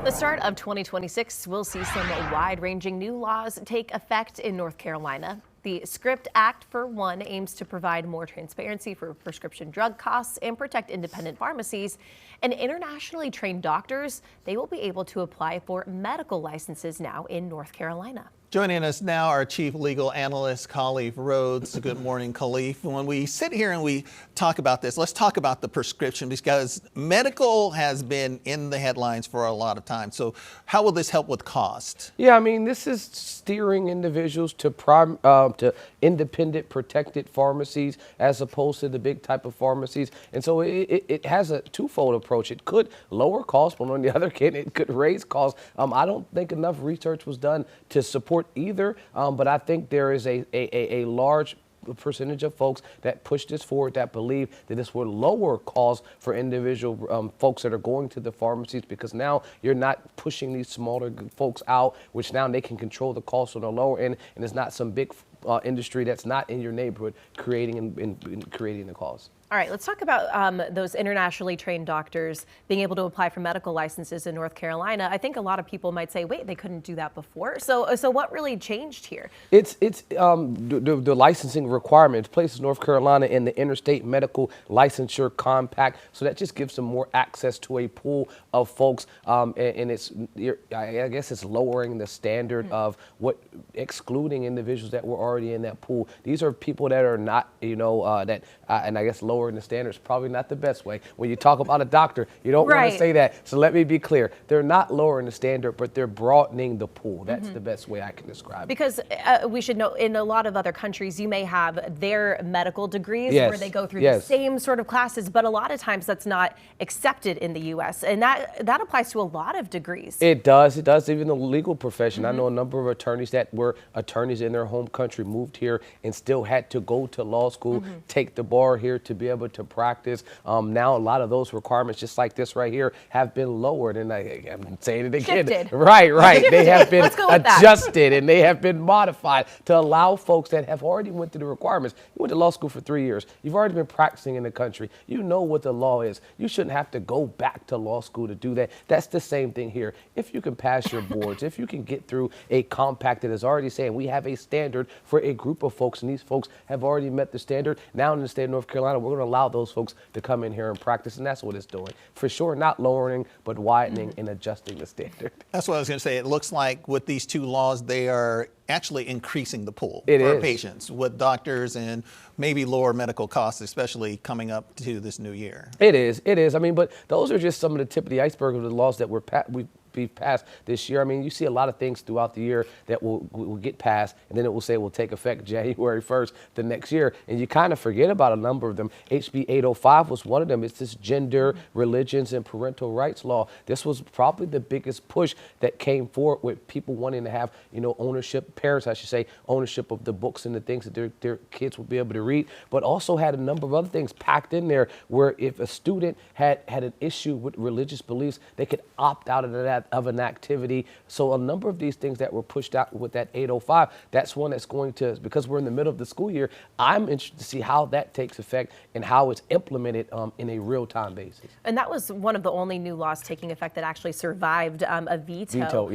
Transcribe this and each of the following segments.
The start of 2026 will see some wide-ranging new laws take effect in North Carolina. The SCRIPT Act, for one, aims to provide more transparency for prescription drug costs and protect independent pharmacies. And internationally trained doctors, they will be able to apply for medical licenses now in North Carolina. Joining us now, our chief legal analyst, Khalif Rhodes. Good morning, Khalif. When we sit here and we talk about this, let's talk about the prescription, because medical has been in the headlines for a lot of time. So how will this help with cost? Yeah, I mean, this is steering individuals to independent protected pharmacies as opposed to the big type of pharmacies. And so it has a twofold approach. It could lower costs, but on the other hand, it could raise costs. I don't think enough research was done to support either, but I think there is a large percentage of folks that push this forward that believe that this will lower costs for individual folks that are going to the pharmacies, because now you're not pushing these smaller folks out, which now they can control the cost on the lower end, and it's not some big industry that's not in your neighborhood creating the cost. All right, let's talk about those internationally trained doctors being able to apply for medical licenses in North Carolina. I think a lot of people might say, wait, they couldn't do that before. So what really changed here? It's the licensing requirements places North Carolina in the Interstate Medical Licensure Compact. So that just gives them more access to a pool of folks. And I guess it's lowering the standard of excluding individuals that were already in that pool. These are people that are not, and I guess lowering the standards probably not the best way. When you talk about a doctor, you don't want to say that. So let me be clear. They're not lowering the standard, but they're broadening the pool. That's the best way I can describe it. Because we should know, in a lot of other countries, you may have their medical degrees where they go through the same sort of classes, but a lot of times that's not accepted in the U.S. And that applies to a lot of degrees. It does. It does. Even the legal profession. I know a number of attorneys that were attorneys in their home country, moved here and still had to go to law school, take the bar here to be able to practice. Now a lot of those requirements, just like this right here, have been lowered, and I'm saying it again. Shifted. Right. They have been adjusted that. And they have been modified to allow folks that have already went through the requirements. You went to law school for 3 years. You've already been practicing in the country. You know what the law is. You shouldn't have to go back to law school to do that. That's the same thing here. If you can pass your boards, if you can get through a compact that is already saying we have a standard for a group of folks, and these folks have already met the standard, now in the state of North Carolina, we're going to allow those folks to come in here and practice, and that's what it's doing. For sure, not lowering, but widening and adjusting the standard. That's what I was going to say. It looks like with these two laws, they are actually increasing the pool for our patients with doctors and maybe lower medical costs, especially coming up to this new year. It is. I mean, but those are just some of the tip of the iceberg of the laws that we've passed this year. I mean, you see a lot of things throughout the year that will get passed, and then it will say will take effect January 1st the next year, and you kind of forget about a number of them. HB 805 was one of them. It's this gender, religions, and parental rights law. This was probably the biggest push that came forward with people wanting to have, ownership, parents, I should say, ownership of the books and the things that their kids will be able to read, but also had a number of other things packed in there where if a student had an issue with religious beliefs, they could opt out of that of an activity. So a number of these things that were pushed out with that 805, that's one that's going to, because we're in the middle of the school year, I'm interested to see how that takes effect and how it's implemented in a real-time basis. And that was one of the only new laws taking effect that actually survived a veto,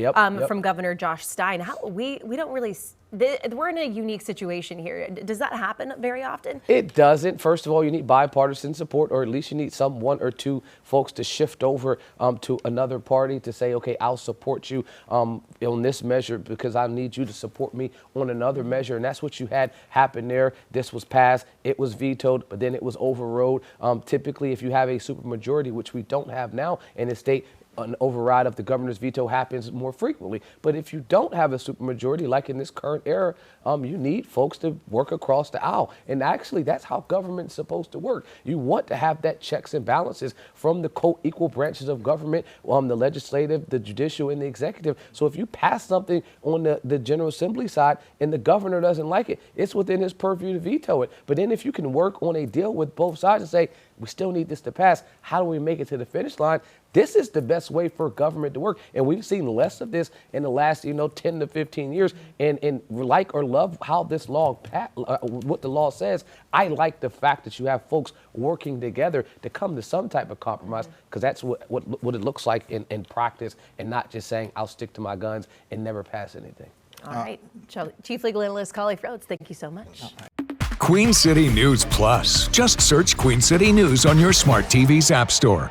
from Governor Josh Stein. We don't really... We're in a unique situation here. Does that happen very often? It doesn't. First of all, you need bipartisan support, or at least you need one or two folks to shift over to another party to say, okay, I'll support you on this measure because I need you to support me on another measure. And that's what you had happen there. This was passed. It was vetoed, but then it was overrode. Typically, if you have a supermajority, which we don't have now in the state, an override of the governor's veto happens more frequently. But if you don't have a supermajority, like in this current era, you need folks to work across the aisle. And actually, that's how government's supposed to work. You want to have that checks and balances from the co-equal branches of government, the legislative, the judicial, and the executive. So if you pass something on the General Assembly side and the governor doesn't like it, it's within his purview to veto it. But then if you can work on a deal with both sides and say, we still need this to pass, how do we make it to the finish line? This is the best way for government to work. And we've seen less of this in the last, 10 to 15 years. And like or love how this law, what the law says, I like the fact that you have folks working together to come to some type of compromise, because that's what it looks like in practice, and not just saying I'll stick to my guns and never pass anything. All right. Chief Legal Analyst Khalif Rhodes, thank you so much. Queen City News Plus. Just search Queen City News on your smart TV's app store.